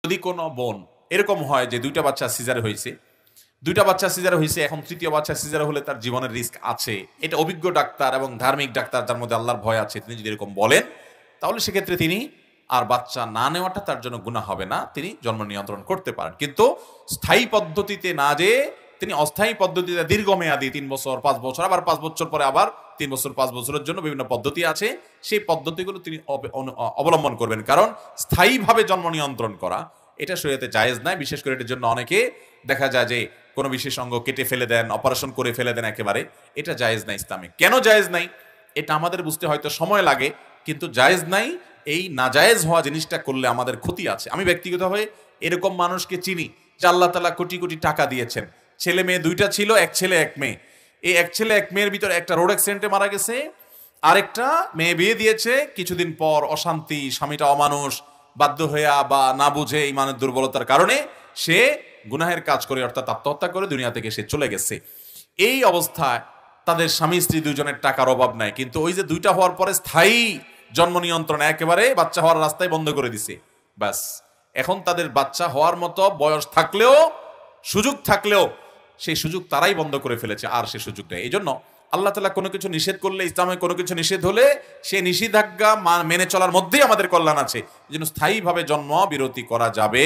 যদি কোনো বোন এরকম হয় যে দুইটা বাচ্চা সিজারে হয়েছে, এখন তৃতীয় বাচ্চা সিজারে হলে তার জীবনের রিস্ক আছে, এটা অভিজ্ঞ ডাক্তার এবং ধার্মিক ডাক্তার যার মধ্যে আল্লাহর ভয় আছে তিনি যদি এরকম বলেন, তাহলে সেক্ষেত্রে তিনি আর বাচ্চা না নেওয়াটা তার জন্য গুনাহ হবে না, তিনি জন্ম নিয়ন্ত্রণ করতে পারেন। কিন্তু স্থায়ী পদ্ধতিতে না যে তিনি অস্থায়ী পদ্ধতিতে দীর্ঘমেয়াদী 3 বছর 5 বছর আবার 5 বছর পরে আবার 3 বছর 5 বছরের জন্য বিভিন্ন পদ্ধতি আছে, সেই পদ্ধতিগুলো তিনি অবলম্বন করবেন। কারণ স্থায়ীভাবে জন্ম নিয়ন্ত্রণ করা এটা শরীয়তে জায়েজ নাই। বিশেষ করে এটার জন্য অনেকে দেখা যায় যে কোনো বিশেষ অঙ্গ কেটে ফেলে দেন, অপারেশন করে ফেলে দেন একেবারে, এটা জায়েজ নাই ইসলামে। কেন জায়েজ নাই এটা আমাদের বুঝতে হয়তো সময় লাগে, কিন্তু জায়েজ নাই। এই নাজায়েজ হওয়া জিনিসটা করলে আমাদের ক্ষতি আছে। আমি ব্যক্তিগতভাবে এরকম মানুষকে চিনি যে আল্লাহ তাআলা কোটি কোটি টাকা দিয়েছেন, ছেলে মেয়ে দুইটা ছিল, এক ছেলে এক মেয়ে। এই এক ছেলে এক মেয়ের ভিতরে একটা রোড অ্যাক্সিডেন্টে মারা গেছে, আরেকটা মেয়ে বিয়ে দিয়েছে, কিছুদিন পর অশান্তি, স্বামীটা অমানুষ, বাধ্য হইয়া বা না বুঝে ইমানের দুর্বলতার কারণে সে গুনাহের কাজ করে, অর্থাৎ আত্মহত্যা করে দুনিয়া থেকে সে চলে গেছে। এই অবস্থায় তাদের স্বামী স্ত্রী দুজনের টাকার অভাব নাই, কিন্তু ওই যে দুইটা হওয়ার পরে স্থায়ী জন্ম নিয়ন্ত্রণ একেবারে বাচ্চা হওয়ার রাস্তায় বন্ধ করে দিছে, ব্যাস এখন তাদের বাচ্চা হওয়ার মতো বয়স থাকলেও, সুযোগ থাকলেও সেই সুযোগ তারাই বন্ধ করে ফেলেছে, আর সে সুযোগ নেই। এই জন্য আল্লাহ তাআলা কোনো কিছু নিষেধ করলে, ইসলামে কোনো কিছু নিষেধ হলে সে নিষেধাজ্ঞা মেনে চলার মধ্যেই আমাদের কল্যাণ আছে। এই জন্য স্থায়ীভাবে জন্ম বিরতি করা যাবে